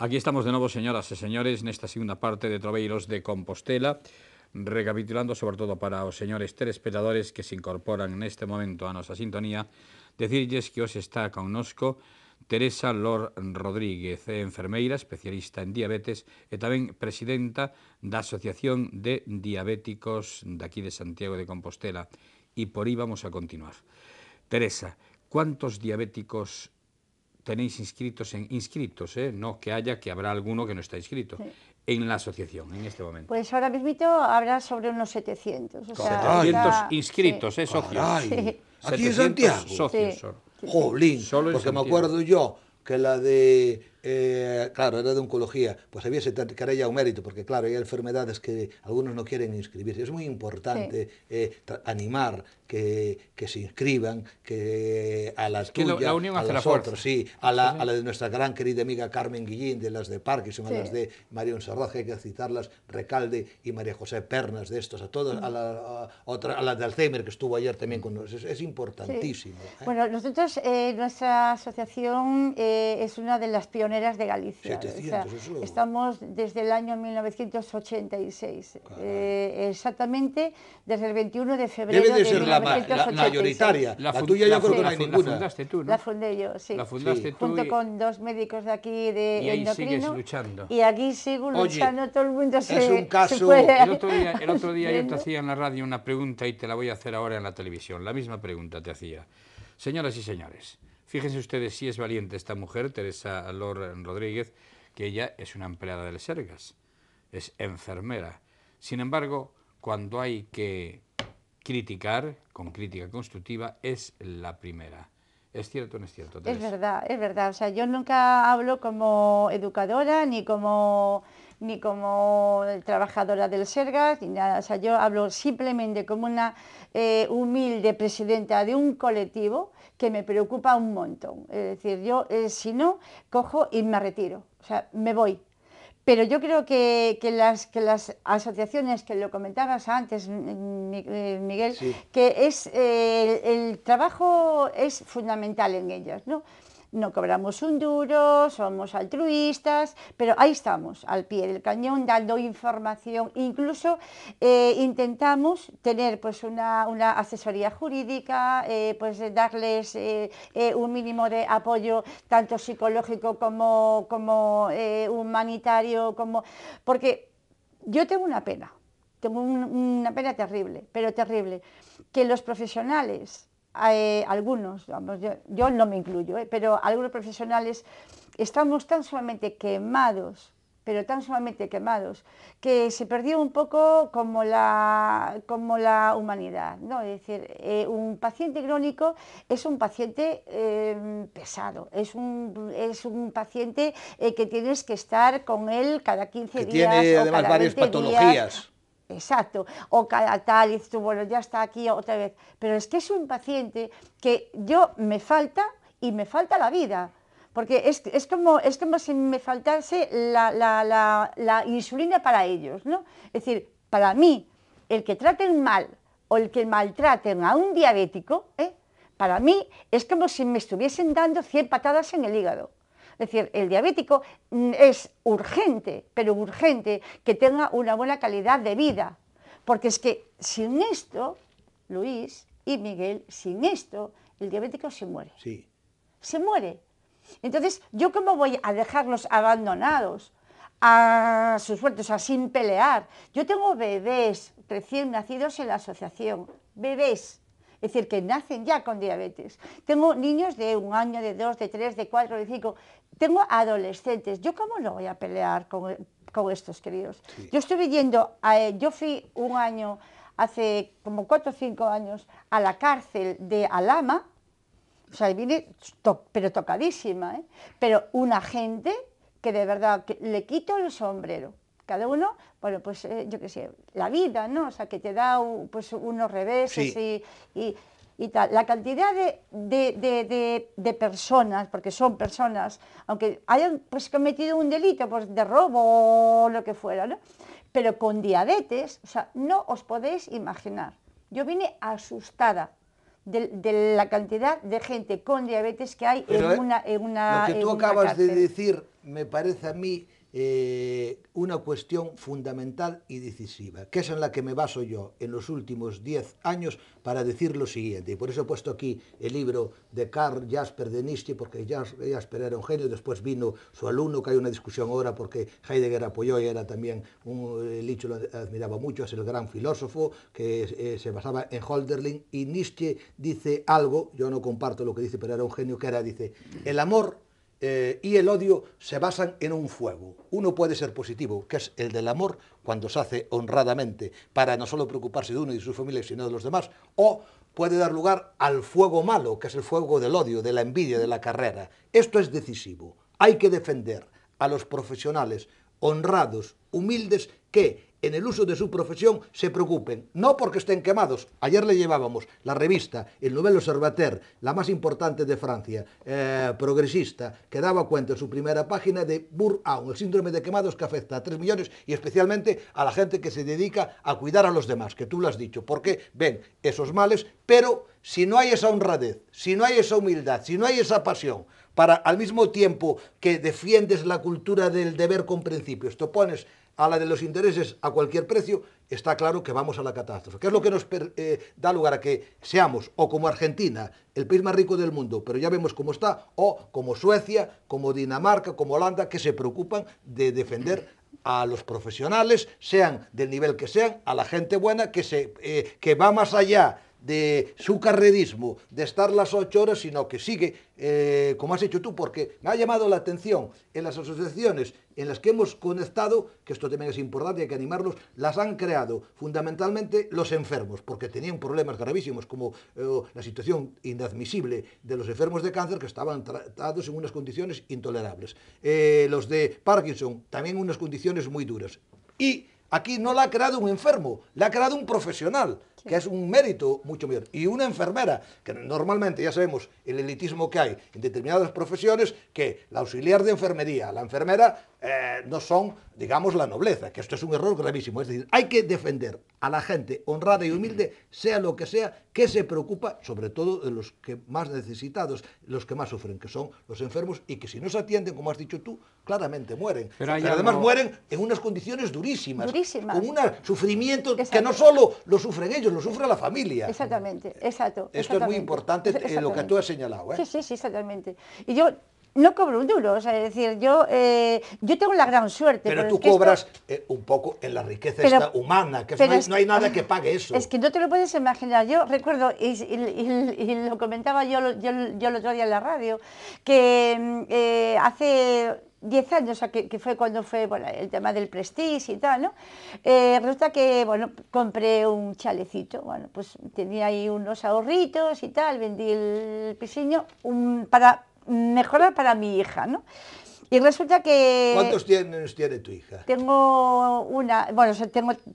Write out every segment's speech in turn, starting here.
Aquí estamos de novo, señoras e señores, nesta segunda parte de Troveiros de Compostela, recapitulando sobre todo para os señores telespectadores que se incorporan neste momento a nosa sintonía, decirlles que os está connosco Teresa Lor Rodríguez, enfermeira, especialista en diabetes e tamén presidenta da Asociación de Diabéticos daqui de Santiago de Compostela. E por aí vamos a continuar. Teresa, ¿cuántos diabéticos tenéis inscritos, no que haya, que habrá alguno que no está inscrito, Sí. en la asociación en este momento? Pues ahora mismito habrá sobre unos 700. O sea, 700 está, inscritos, sí. socios. Caray, Sí. aquí en 700 Santiago. socios Sí. solo. Sí, sí. Jolín, Solo en porque me Santiago. acuerdo yo que la de, claro, era de oncología, pues había que era ya un mérito, porque claro, hay enfermedades que algunos no quieren inscribirse. Es muy importante animar que se inscriban, que a la Es que tuya, la unión a hace la las fuerza. otras, sí, a la de nuestra gran querida amiga Carmen Guillín, de las de Parkinson, a Sí. las de Marión Sarraz, que hay que citarlas, Recalde y María José Pernas, de estos, a todas, a la de Alzheimer, que estuvo ayer también con nosotros. Es importantísimo. Sí. Bueno, nosotros, nuestra asociación es una de las pioneras de Galicia. 700, eso. Estamos desde el año 1986, exactamente desde el 21 de febrero Debe de de ser la 1986. mayoritaria. La tuya yo creo que no hay La ninguna. fundaste tú, ¿no? La fundé yo, sí. La fundaste Sí. tú Junto con dos médicos de aquí de y ahí endocrino. sigues luchando. Y aquí sigo Oye, luchando, todo el mundo es un caso- se puede... El otro día yo te Viendo. hacía en la radio una pregunta y te la voy a hacer ahora en la televisión. La misma pregunta te hacía. Señoras y señores, fíjense ustedes si es valiente esta mujer, Teresa Lor Rodríguez, que ella es una empleada del Sergas, es enfermera. Sin embargo, cuando hay que criticar, con crítica constructiva, es la primera. ¿Es cierto o no es cierto, Teresa? Es verdad, es verdad. O sea, yo nunca hablo como educadora ni como trabajadora del Sergas ni nada. O sea, yo hablo simplemente como una humilde presidenta de un colectivo que me preocupa un montón. Es decir, yo si no, cojo y me retiro. O sea, me voy. Pero yo creo que las asociaciones, que lo comentabas antes, Miguel, Sí. que el trabajo es fundamental en ellas, ¿no? No cobramos un duro, somos altruistas, pero ahí estamos, al pie del cañón, dando información. Incluso intentamos tener pues una asesoría jurídica, pues darles un mínimo de apoyo, tanto psicológico como humanitario, porque yo tengo una pena. Tengo una pena terrible, pero terrible, que los profesionales, algunos, vamos, yo no me incluyo, pero algunos profesionales estamos tan sumamente quemados, pero tan sumamente quemados, que se perdió un poco como la humanidad, ¿no? Es decir, un paciente crónico es un paciente pesado, es un paciente que tienes que estar con él cada 15 Que días tiene o además cada varias 20 patologías. días. Exacto, o cada tal, y dices tú, bueno, ya está aquí otra vez. Pero es que es un paciente que me falta y me falta la vida. Porque es como si me faltase la insulina para ellos, ¿no? Es decir, para mí, el que traten mal o el que maltraten a un diabético, para mí es como si me estuviesen dando 100 patadas en el hígado. Es decir, el diabético es urgente, pero urgente, que tenga una buena calidad de vida. Porque es que sin esto, Luis y Miguel, sin esto, el diabético se muere. Sí. Se muere. Entonces, ¿yo cómo voy a dejarlos abandonados a sus suertes, o sea, sin pelear? Yo tengo bebés recién nacidos en la asociación, bebés. Es decir, que nacen ya con diabetes. Tengo niños de 1 año, de 2, de 3, de 4, de 5. Tengo adolescentes. ¿Yo cómo no voy a pelear con estos queridos? Sí. Yo estuve yendo, yo fui un año, hace como 4 o 5 años, a la cárcel de Alhama. O sea, vine, pero tocadísima, pero una gente que de verdad que le quito el sombrero. Cada uno, bueno, pues yo qué sé, la vida, ¿no? O sea, que te da pues, unos reveses sí. y tal. La cantidad de personas, porque son personas, aunque hayan pues cometido un delito pues, de robo o lo que fuera, ¿no? Pero con diabetes, o sea, no os podéis imaginar. Yo vine asustada de la cantidad de gente con diabetes que hay Pero, en una lo que tú en una acabas de cárcel. decir me parece a mí una cuestión fundamental y decisiva, que es en la que me baso yo en los últimos 10 años para decir lo siguiente. Y por eso he puesto aquí el libro de Karl Jasper de Nietzsche, porque Jasper era un genio, después vino su alumno, que hay una discusión ahora porque Heidegger apoyó y era también, Nietzsche lo admiraba mucho, es el gran filósofo que se basaba en Hölderlin, y Nietzsche dice algo, yo no comparto lo que dice, pero era un genio, que era, dice, el amor y el odio se basan en un fuego. Uno puede ser positivo, que es el del amor, cuando se hace honradamente, para no solo preocuparse de uno y de su familia, sino de los demás, o puede dar lugar al fuego malo, que es el fuego del odio, de la envidia, de la carrera. Esto es decisivo. Hay que defender a los profesionales honrados, humildes, que en el uso de su profesión se preocupen, no porque estén quemados. Ayer le llevábamos la revista, el Nouvel Observateur, la más importante de Francia, progresista, que daba cuenta en su primera página de burnout, el síndrome de quemados que afecta a 3 millones y especialmente a la gente que se dedica a cuidar a los demás, que tú lo has dicho, porque ven esos males, pero si no hay esa honradez, si no hay esa humildad, si no hay esa pasión, para al mismo tiempo que defiendes la cultura del deber con principios, te opones a la de los intereses a cualquier precio, está claro que vamos a la catástrofe. ¿Qué es lo que nos da lugar a que seamos, o como Argentina, el país más rico del mundo, pero ya vemos cómo está, o como Suecia, como Dinamarca, como Holanda, que se preocupan de defender a los profesionales, sean del nivel que sean, a la gente buena, que va más allá de su carrerismo, de estar las 8 horas, sino que sigue, como has hecho tú, porque me ha llamado la atención en las asociaciones en las que hemos conectado, que esto también es importante, hay que animarlos, las han creado fundamentalmente los enfermos, porque tenían problemas gravísimos, como la situación inadmisible de los enfermos de cáncer, que estaban tratados en unas condiciones intolerables. Los de Parkinson, también en unas condiciones muy duras. Y aquí no la ha creado un enfermo, la ha creado un profesional, que es un mérito mucho mayor. Y una enfermera, que normalmente ya sabemos el elitismo que hay en determinadas profesiones, que la auxiliar de enfermería, la enfermera, no son, digamos, la nobleza, que esto es un error gravísimo. Es decir, hay que defender a la gente honrada y humilde, sea lo que sea, que se preocupa sobre todo de los que más necesitados, los que más sufren, que son los enfermos, y que si no se atienden, como has dicho tú, claramente mueren. Pero además mueren en unas condiciones durísimas, con un sufrimiento que no solo lo sufren ellos, lo sufre la familia. Exactamente, exacto. Esto es muy importante, lo que tú has señalado. Sí, exactamente. Y yo no cobro un duro, o sea, es decir, yo tengo la gran suerte. Pero tú cobras un poco en la riqueza esta humana, que no hay nada que pague eso. Es que no te lo puedes imaginar. Yo recuerdo, y lo comentaba yo el otro día en la radio, que hace 10 años, o sea, que fue cuando fue el tema del Prestige y tal, ¿no? Resulta que, compré un chalecito, pues tenía ahí unos ahorritos y tal, vendí el pisillo para mejorar para mi hija, ¿no? Y resulta que... ¿Cuántos años tiene tu hija? Tengo una...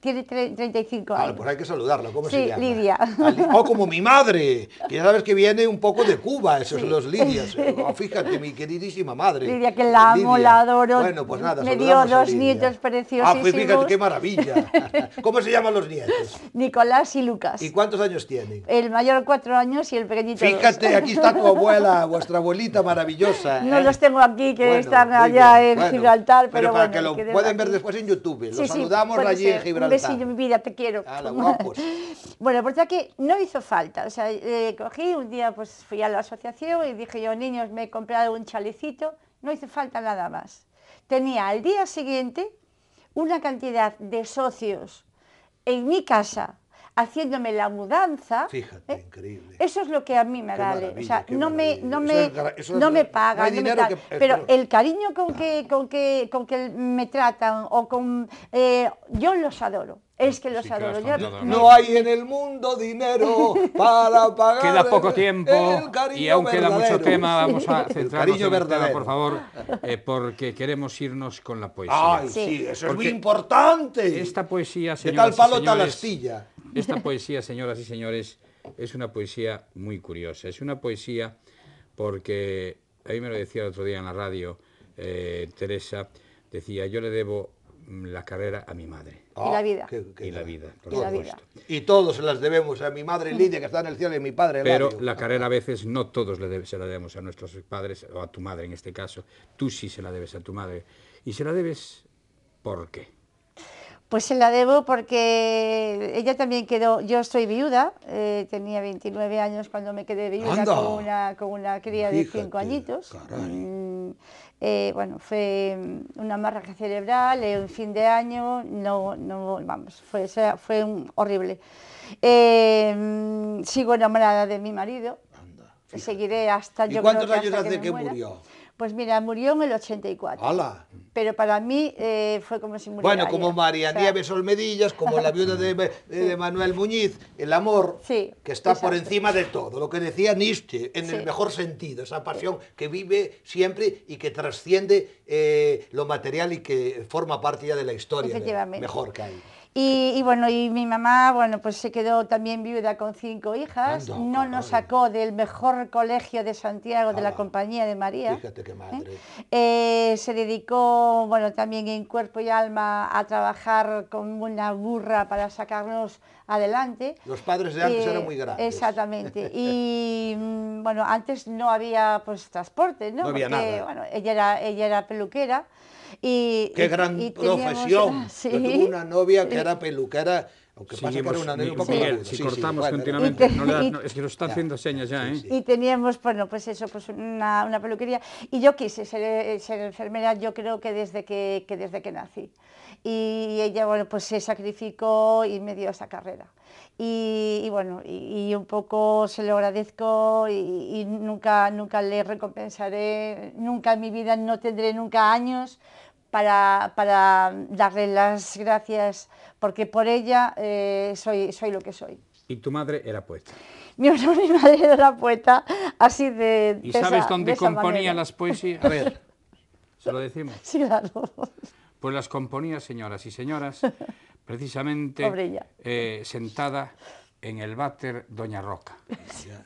tiene 35 años. Pues hay que saludarla. ¿Cómo se llama? Lidia. Como mi madre, que ya sabes que viene un poco de Cuba, esos son los Lidias. Fíjate, mi queridísima madre. Lidia, que la amo, la adoro. Bueno, pues nada, me dio 2 nietos preciosísimos. Pues fíjate, qué maravilla. ¿Cómo se llaman los nietos? Nicolás y Lucas. ¿Y cuántos años tienen? El mayor 4 años y el pequeñito 2. Fíjate, aquí está tu abuela, vuestra abuelita maravillosa. No los tengo aquí, que están allá en Gibraltar, pero para que lo pueden ver después en YouTube. Los saludamos allí en Gibraltar. Un besillo, mi vida, te quiero. Guapos. Bueno, pues ya que no hizo falta, o sea, cogí un día, pues fui a la asociación y dije yo, niños, me he comprado un chalecito, no hizo falta nada más. Tenía al día siguiente una cantidad de socios en mi casa, haciéndome la mudanza. Fíjate, increíble. Eso es lo que a mí me vale. O sea, no me pagan, pero el cariño con que me tratan o con yo los adoro. Es que los adoro. No hay en el mundo dinero para pagar. Queda poco tiempo y aún queda mucho tema. Vamos a centrarnos en el tema, por favor, porque queremos irnos con la poesía. Ay, sí, eso es muy importante. Esta poesía, señoras y señores, de tal palo tal astilla. Esta poesía, señoras y señores, es una poesía muy curiosa. Es una poesía porque, a mí me lo decía el otro día en la radio, Teresa, decía, yo le debo la carrera a mi madre. Y la vida. Y la vida, por Y la supuesto. vida. Y todos se las debemos a mi madre Lidia, que está en el cielo, y a mi padre Pero Eladio. la carrera a veces no todos se la debemos a nuestros padres, o a tu madre en este caso. Tú sí se la debes a tu madre. ¿Y se la debes por qué? Pues se la debo porque ella también quedó, yo soy viuda, tenía 29 años cuando me quedé viuda con una cría de 5 añitos. Bueno, fue una hemorragia cerebral, un fin de año, vamos, fue horrible. Sigo enamorada de mi marido, seguiré hasta ¿Y yo cuántos creo que años hasta hace que muera. murió? Pues mira, murió en el 84. ¡Hala! Pero para mí fue como si muriera Bueno, como ayer. María O sea, Nieves Olmedillas, como la viuda de Manuel Muñiz, el amor Sí, que está por exacto. encima de todo, lo que decía Nietzsche, en Sí. el mejor sentido, esa pasión que vive siempre y que trasciende lo material y que forma parte ya de la historia Efectivamente. mejor que hay. Y bueno, y mi mamá, bueno, pues se quedó también viuda con 5 hijas, Anda, no nos caray. sacó del mejor colegio de Santiago de la Ala. Compañía de María. Fíjate qué madre. Se dedicó, bueno, también en cuerpo y alma a trabajar como una burra para sacarnos adelante. Los padres de antes eran muy grandes. Exactamente. Y bueno, antes no había pues transporte, ¿no? No había Porque, nada. bueno, ella era peluquera. Y, Qué gran y teníamos- profesión. sí. Yo tuve una novia que era peluquera, aunque pasa que era Seguimos, una novia un poco Miguel, laguda. si Sí, cortamos bueno, continuamente, Y no le das- y- no, es que nos están haciendo señas ya, ¿eh? sí. Y teníamos, bueno, pues eso, pues una peluquería. Y yo quise ser enfermera, yo creo que desde que nací. Y ella, bueno, pues se sacrificó y me dio esa carrera. Y bueno, y un poco se lo agradezco y nunca le recompensaré, nunca en mi vida, no tendré nunca años para darle las gracias, porque por ella soy lo que soy. Y tu madre era poeta. Mi madre era poeta, así de ¿Y de sabes esa- dónde de esa componía manera. las poesías? A ver, se lo decimos. Sí, claro. Pues las componía, señoras y señoras, precisamente Pobre ella. sentada en el váter Doña Roca, Ya.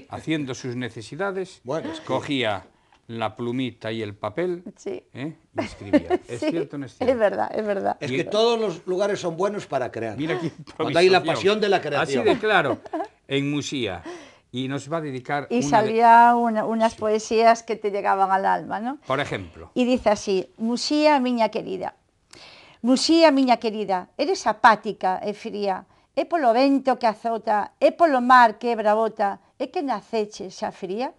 haciendo sus necesidades, Bueno, es que- cogía la plumita y el papel Sí. y escribía. ¿Es Sí, cierto o no es cierto? Es verdad, es verdad. Es que todos los lugares son buenos para crear. Mira qué Cuando hay la improvisación. pasión de la creación. Así de claro, en Musía. Y nos va a dedicar Y una de- salía unas poesías que te llegaban al alma, ¿no? Por ejemplo, Y dice así: Musía, miña querida, Musía, miña querida, eres apática e fría, é polo vento que azota, é polo mar que bravota, é que naceche xa fría?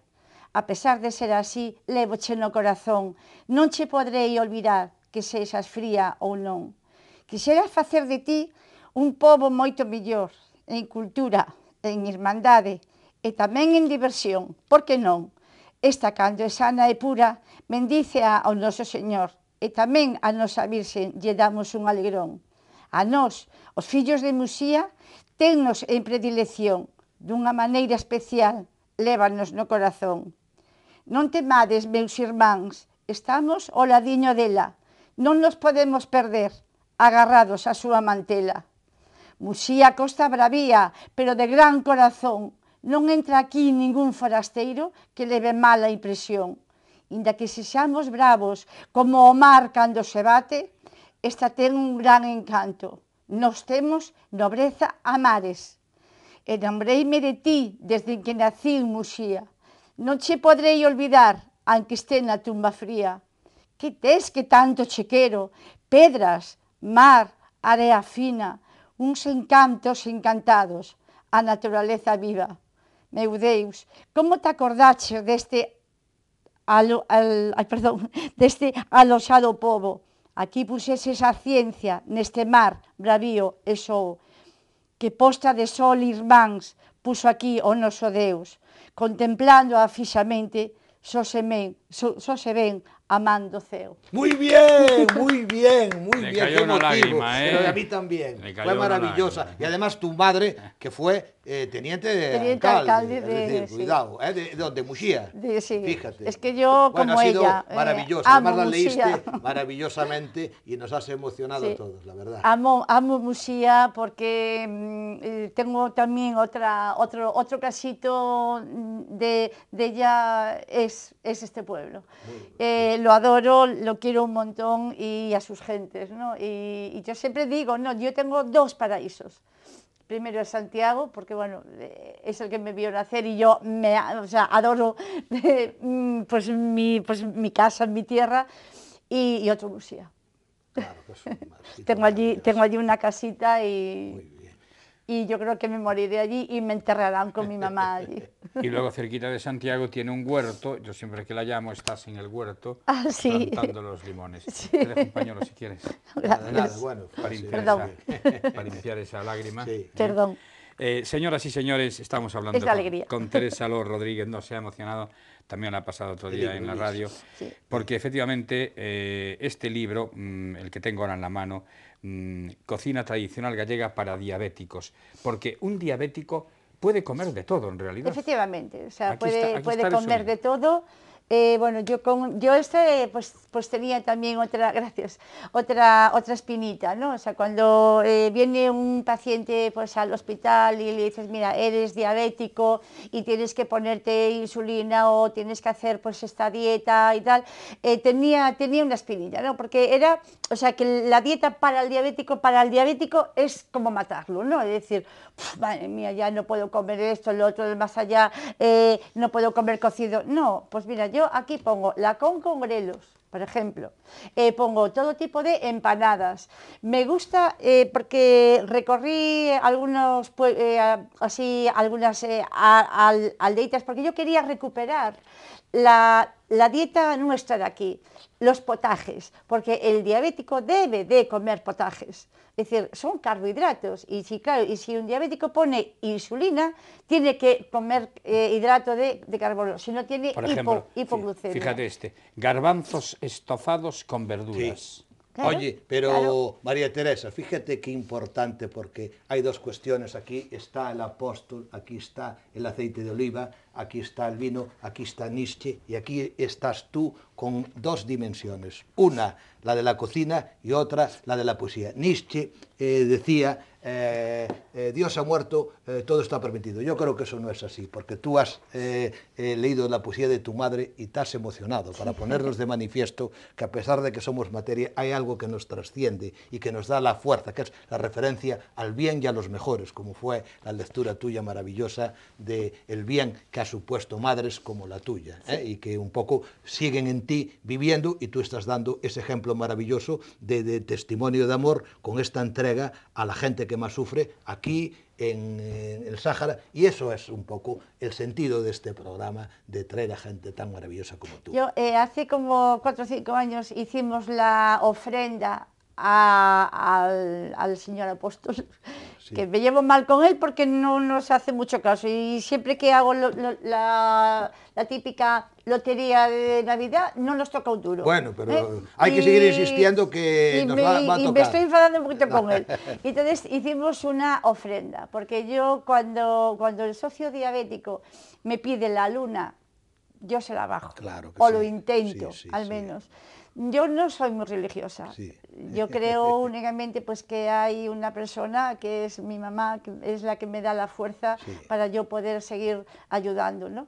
A pesar de ser así, levoche no corazón, non che podrei olvidar que sexas fría ou non. Quixera facer de ti un pobo moito millor, en cultura, en irmandade, e tamén en diversión, por que non? Esta, cando é sana e pura, bendícea ao noso Señor, e tamén a nosa Virxen lle damos un alegrón. A nós, os fillos de Musía, tennos en predilección, dunha maneira especial, lévanos no corazón. Non temades, meus irmáns, estamos ao ladiño dela, non nos podemos perder, agarrados á súa mantela. Musía costa bravía, pero de gran corazón, non entra aquí ningún forasteiro que leve mala impresión. Inda que sexamos bravos como o mar cando se bate, esta ten un gran encanto. Nos temos nobreza a mares. Enambreime de ti desde que nací en Musía. Non che podrei olvidar, aunque este na tumba fría. Que tes que tanto che quero? Pedras, mar, area fina, uns encantos encantados, a naturaleza viva. Meu Deus, como te acordaches deste deste aloxado pobo? Aquí puxeses a ciencia neste mar bravío e só, que posta de sol irmáns puxo aquí o noso Deus, contemplando-a fixamente, só se ven amando o ceo. Muy bien, muy bien, muy Le bien. cayó Qué una emotivo. lágrima, ¿eh? Pero a mí también. Le cayó Fue una maravillosa. lágrima. Y además tu madre, que fue teniente Teniente alcalde, alcalde es de- decir, sí. cuidado, ¿de dónde? Muxía. Sí. Fíjate. Es que yo, Bueno, como ha sido ella, maravillosa. amo Además la leíste Muxía. maravillosamente y nos has emocionado Sí. a todos, la verdad. Amo Musía porque tengo también otro casito de ella es este pueblo. lo adoro, lo quiero un montón y a sus gentes, ¿no? Y yo siempre digo, no, yo tengo dos paraísos. Primero es Santiago, porque bueno, es el que me vio nacer y yo o sea, adoro pues mi casa, mi tierra, y otro Lucía. Claro, que es un sitio Tengo maravilloso. allí una casita Muy bien. y yo creo que me moriré allí y me enterrarán con mi mamá allí. Y luego cerquita de Santiago tiene un huerto, yo siempre que la llamo estás en el huerto Ah, sí. plantando los limones. Sí. Te dejo un pañuelo si quieres, Nada, bueno, para sí, limpiar, Perdón. para limpiar esa lágrima. Sí. Perdón. Señoras y señores, estamos hablando Es la alegría. con Teresa Lo Rodríguez, no se ha emocionado, también la ha pasado otro día en la radio, Sí. porque efectivamente este libro, el que tengo ahora en la mano, Cocina Tradicional Gallega para Diabéticos, porque un diabético puede comer de todo en realidad. Efectivamente, o sea, Aquí está puede comer resumido. de todo. Bueno, yo pues tenía también otra espinita, ¿no? O sea, cuando viene un paciente pues al hospital y le dices, mira, eres diabético y tienes que ponerte insulina o tienes que hacer pues esta dieta y tal, tenía una espinilla, ¿no? Porque era, o sea, que la dieta para el diabético es como matarlo, ¿no? Es decir, madre mía, ya no puedo comer esto, lo otro, el más allá, no puedo comer cocido. No, pues mira, yo aquí pongo la con grelos, por ejemplo, pongo todo tipo de empanadas. Me gusta porque recorrí algunas aldeitas, porque yo quería recuperar la dieta nuestra de aquí, los potajes, porque el diabético debe de comer potajes. Es decir, son carbohidratos y si un diabético pone insulina, tiene que comer hidrato de carbono, si no tiene Por ejemplo, hipoglucemia. fíjate garbanzos estofados con Sí. verduras. Claro, Oye, pero claro. María Teresa, fíjate qué importante, porque hay dos cuestiones. Aquí está el apóstol, aquí está el aceite de oliva, aquí está el vino, aquí está Nietzsche y aquí estás tú con dos dimensiones. Una, la de la cocina, y otra, la de la poesía. Nietzsche decía, Dios ha muerto, todo está permitido. Yo creo que eso no es así, porque tú has leído la poesía de tu madre y te has emocionado para ponernos de manifiesto que a pesar de que somos materia, hay algo que nos trasciende y que nos da la fuerza, que es la referencia al bien y a los mejores, como fue la lectura tuya maravillosa de el bien que ha supuesto madres como la tuya, y que un poco siguen en ti viviendo, y tú estás dando ese ejemplo maravilloso de testimonio de amor con esta entrega a la gente que más sufre aquí en el Sáhara, y eso es un poco el sentido de este programa, de traer a gente tan maravillosa como tú. Yo hace como 4 o 5 años hicimos la ofrenda al señor apóstol, Sí. que me llevo mal con él porque no nos hace mucho caso, y siempre que hago la típica lotería de Navidad no nos toca un duro. Bueno, pero hay que seguir insistiendo que nos va a y me tocar. estoy enfadando un poquito con él. Y entonces hicimos una ofrenda, porque yo cuando el socio diabético me pide la luna, yo se la bajo, Claro que o sí. lo intento, Sí, al sí. menos. Yo no soy muy religiosa. Sí. Yo creo únicamente pues que hay una persona que es mi mamá, que es la que me da la fuerza Sí. para yo poder seguir ayudando, ¿no?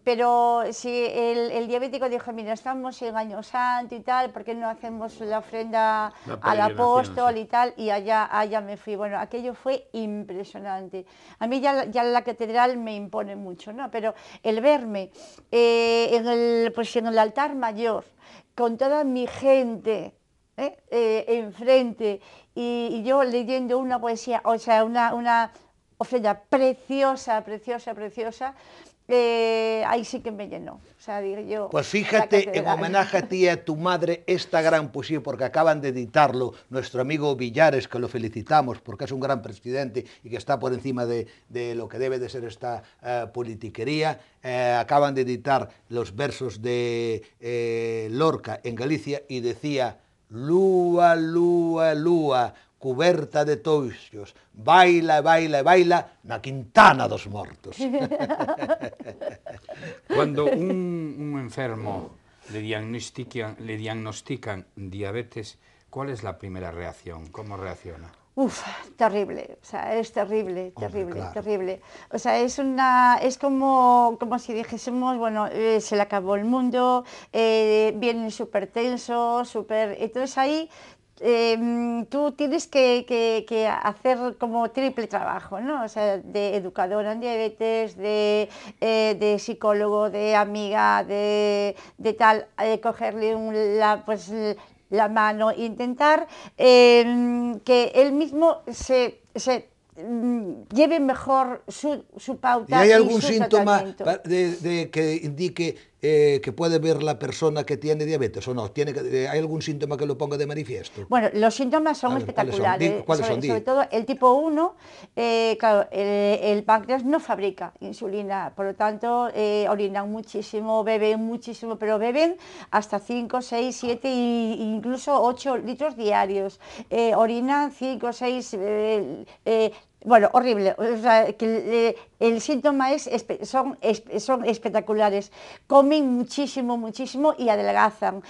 Pero si el diabético dijo, mira, estamos en Año Santo y tal, ¿por qué no hacemos la ofrenda La al peregrinación, apóstol sí. y tal? Y allá me fui. Bueno, aquello fue impresionante. A mí ya la catedral me impone mucho, ¿no? Pero el verme en el altar mayor, con toda mi gente enfrente, y yo leyendo una poesía, o sea, una ofrenda preciosa, preciosa, preciosa, ahí sí que me llenó. O sea, digo yo, Pues la fíjate, en catedral. homenaje a ti y a tu madre, esta gran poesía, porque acaban de editarlo nuestro amigo Villares, que lo felicitamos porque es un gran presidente y que está por encima de lo que debe de ser esta politiquería. Acaban de editar los versos de Lorca en Galicia y decía: lúa, lúa, lúa, cuberta de toixos, baila, baila, baila na Quintana dos Mortos. Cuando un enfermo le diagnostican diabetes, ¿cuál es la primera reacción? ¿Cómo reacciona? Uf, terrible, o sea, es terrible, terrible, claro. terrible. O sea, es como si dijésemos, bueno, se le acabó el mundo, vienen súper tensos, súper... Entonces ahí tú tienes que hacer como triple trabajo, ¿no? O sea, de educadora en diabetes, de psicólogo, de amiga, de tal, cogerle pues, la mano, intentar que él mismo lleve mejor su ¿Y pauta hay y algún su síntoma tratamiento. que indique que puede ver la persona que tiene diabetes o no? ¿Hay algún síntoma que lo ponga de manifiesto? Bueno, los síntomas son A ver, ¿cuáles son? espectaculares, ¿Cuáles son? sobre todo el tipo 1, claro, el páncreas no fabrica insulina, por lo tanto orinan muchísimo, beben muchísimo, pero beben hasta 5, 6, 7 e incluso 8 litros diarios, orinan 5, 6, bueno, horrible, o sea, que el síntoma son espectaculares, comen muchísimo, muchísimo y adelgazan,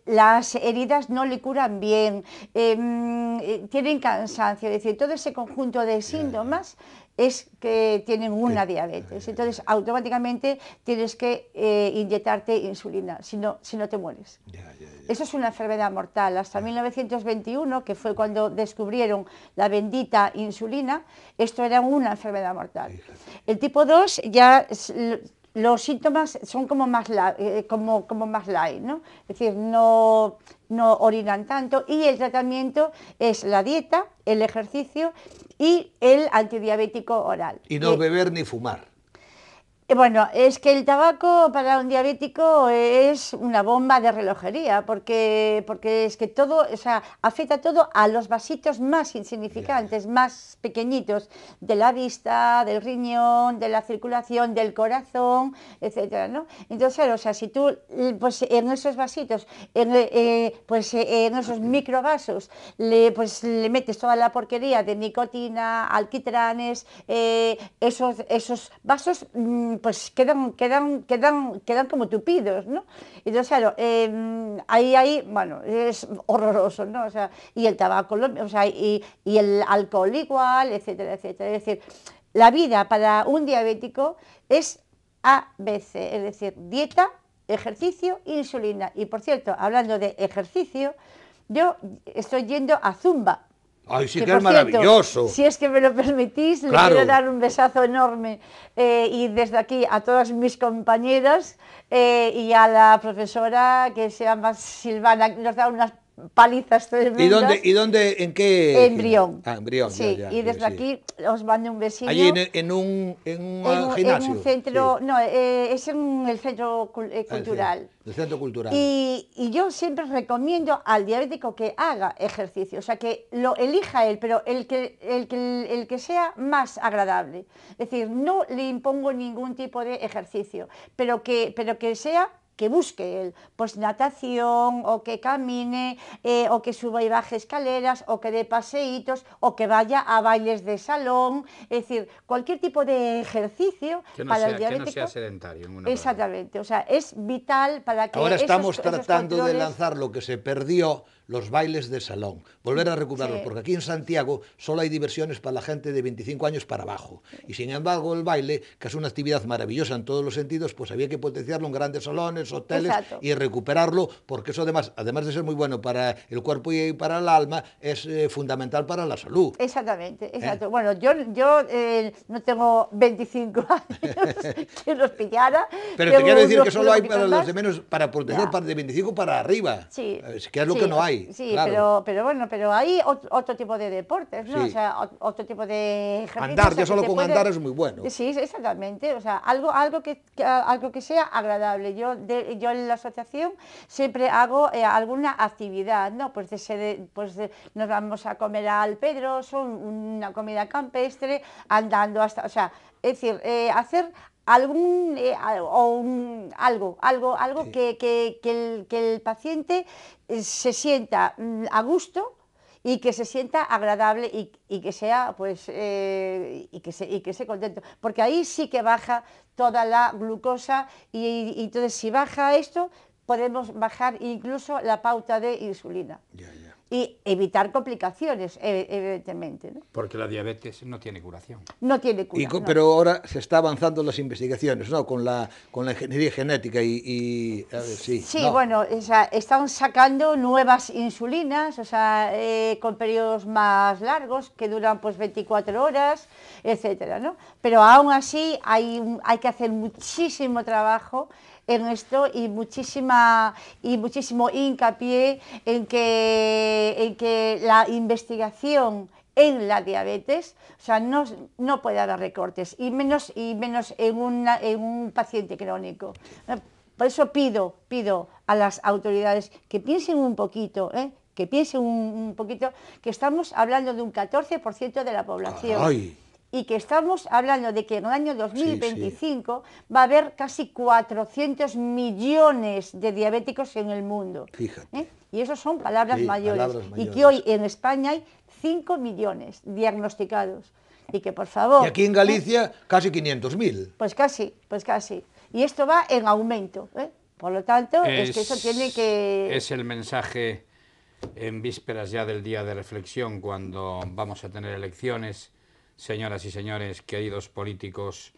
las heridas no le curan bien, tienen cansancio, es decir, todo ese conjunto de síntomas es que tienen una diabetes, entonces automáticamente tienes que inyectarte insulina, si no te mueres. Eso es una enfermedad mortal. Hasta 1921, que fue cuando descubrieron la bendita insulina, esto era una enfermedad mortal. El tipo 2 ya los síntomas son como más light, ¿no? Es decir, no orinan tanto y el tratamiento es la dieta, el ejercicio y el antidiabético oral. Y no beber ni fumar. Bueno, es que el tabaco para un diabético es una bomba de relojería, porque es que todo, o sea, afecta todo a los vasitos más insignificantes, más pequeñitos, de la vista, del riñón, de la circulación, del corazón, etcétera, ¿no? Entonces, claro, o sea, si tú, pues en esos vasitos, en esos microvasos, le metes toda la porquería de nicotina, alquitranes, esos vasos pues quedan como tupidos, ¿no? Entonces, claro, ahí, bueno, es horroroso, ¿no? O sea, y el tabaco, o sea, y el alcohol igual, etcétera, etcétera. Es decir, la vida para un diabético es ABC, es decir, dieta, ejercicio, insulina. Y por cierto, hablando de ejercicio, yo estoy yendo a Zumba. ¡Ay, sí que por es maravilloso! Cierto, si es que me lo permitís, claro. Le quiero dar un besazo enorme y desde aquí a todas mis compañeras y a la profesora que se llama Silvana, que nos da unas palizas tremendas. ¿Y dónde, en qué? En Brión. Ah, en Brión, sí, ya, y desde aquí os mando un besito. Allí en un gimnasio. En un centro, sí. no, es en el centro cultural. El centro cultural. Y yo siempre recomiendo al diabético que haga ejercicio, o sea, que lo elija él, pero el que sea más agradable. Es decir, no le impongo ningún tipo de ejercicio, pero que sea que busque él, pues natación, o que camine, o que suba y baje escaleras, o que dé paseitos, o que vaya a bailes de salón, es decir, cualquier tipo de ejercicio para el diabético. Que no sea sedentario. En una exactamente, o sea, es vital para que ahora estamos tratando esos de lanzar lo que se perdió, los bailes de salón, volver a recuperarlos, sí. porque aquí en Santiago solo hay diversiones para la gente de 25 años para abajo, y sin embargo el baile, que es una actividad maravillosa en todos los sentidos, pues había que potenciarlo en grandes salones, hoteles, exacto. y recuperarlo, porque eso además de ser muy bueno para el cuerpo y para el alma, es fundamental para la salud. Exactamente, exacto. Bueno, yo no tengo 25 años que los pillara. Pero te quiero decir que solo hay para los de menos, para proteger de 25 para arriba, sí, que es lo que no hay. Sí, claro. pero hay otro tipo de deportes, ¿no? Sí. O sea, otro tipo de ejercicios. Andar, ya solo con andar es muy bueno. Sí, exactamente. O sea, algo que sea agradable. Yo en la asociación siempre hago alguna actividad, ¿no? Pues nos vamos a comer al Pedroso, una comida campestre, andando hasta, o sea, es decir, hacer algo sí. que el paciente se sienta a gusto y que se sienta agradable y que sea pues y que esté contento, porque ahí sí que baja toda la glucosa y entonces si baja esto podemos bajar incluso la pauta de insulina. Ya. y evitar complicaciones, evidentemente, ¿no? Porque la diabetes no tiene curación. No tiene cura. No. Pero ahora se está avanzando las investigaciones, ¿no? Con la ingeniería genética y a ver, sí. Sí, ¿no? bueno, o sea, están sacando nuevas insulinas, o sea, con periodos más largos, que duran pues 24 horas, etcétera, ¿no? Pero aún así hay que hacer muchísimo trabajo en esto y muchísimo hincapié en que la investigación en la diabetes, o sea, no puede haber recortes, y menos en un paciente crónico. Por eso pido a las autoridades que piensen un poquito, que piensen un poquito, que estamos hablando de un 14% de la población. ¡Ay! Y que estamos hablando de que en el año 2025 va a haber casi 400 millones de diabéticos en el mundo. Fíjate. Y eso son palabras mayores. Palabras mayores. Y que hoy en España hay 5 millones diagnosticados. Y que por favor... Y aquí en Galicia casi 500.000. Pues casi. Y esto va en aumento. Por lo tanto, es que eso tiene que... Es el mensaje en vísperas ya del día de reflexión, cuando vamos a tener elecciones. Señoras y señores, queridos políticos,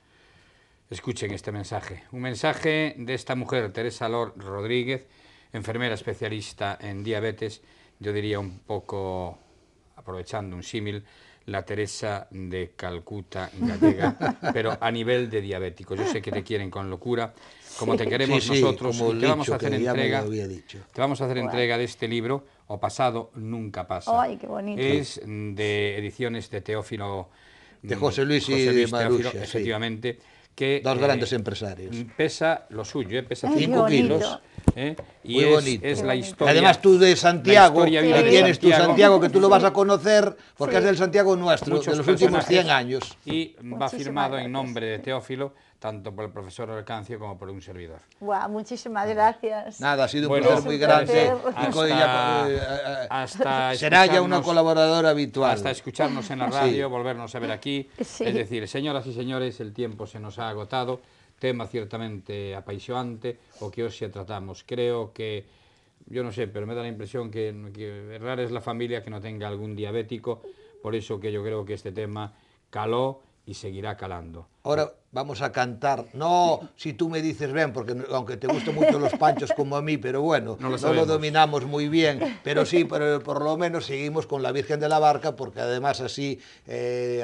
escuchen este mensaje. Un mensaje de esta mujer, Teresa Rodríguez, enfermera especialista en diabetes, yo diría un poco, aprovechando un símil, la Teresa de Calcuta gallega, pero a nivel de diabéticos. Yo sé que te quieren con locura, como te queremos nosotros, y te vamos a hacer entrega de este libro, O pasado nunca pasa. ¡Ay, qué bonito! Es de ediciones de Teófilo, de José Luis y de Maruxa, Teófilo, efectivamente, que dos grandes empresarios. Pesa lo suyo, pesa Ay, 5 kilos. Y muy bonito. Es la historia. Además tú de Santiago, que tienes tu Santiago, que tú lo vas a conocer, porque es del Santiago nuestro, de los últimos 100 años. Y va firmado en nombre de Teófilo, tanto por el profesor Orcancio como por un servidor. Wow, muchísimas gracias. Nada, ha sido un placer muy grande. Será ya una colaboradora habitual. Hasta escucharnos en la radio, volvernos a ver aquí. Sí. Es decir, señoras y señores, el tiempo se nos ha agotado. Tema ciertamente apaixonante, o que hoy tratamos. Creo que, yo no sé, pero me da la impresión que rara es la familia que no tenga algún diabético, por eso que yo creo que este tema caló y seguirá calando. Ahora vamos a cantar, no si tú me dices ven, porque aunque te gustan mucho los panchos como a mí, pero bueno, no lo dominamos muy bien, pero sí, pero por lo menos seguimos con la Virgen de la Barca, porque además así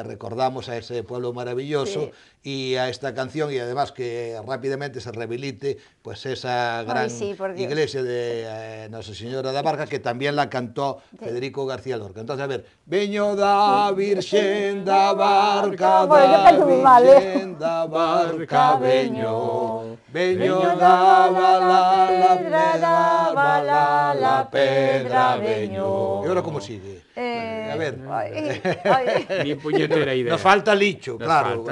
recordamos a ese pueblo maravilloso, sí, y a esta canción, y además que rápidamente se rehabilite pues esa gran iglesia de Nuestra Señora da Barca, que también la cantó Federico García Lorca. Entonces, a ver, veño da Virgen da Barca, da Virgen da Barca, veño daba la pedra, veño. ¿Y ahora cómo sigue? A ver. Ni puñetera idea. Nos falta Licho, claro.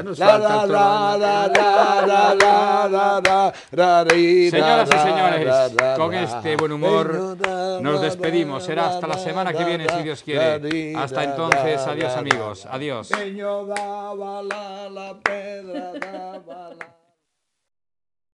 Señoras y señores, con este buen humor nos despedimos. Será hasta la semana que viene, si Dios quiere. Hasta entonces, adiós amigos. Adiós. Daba la pedra.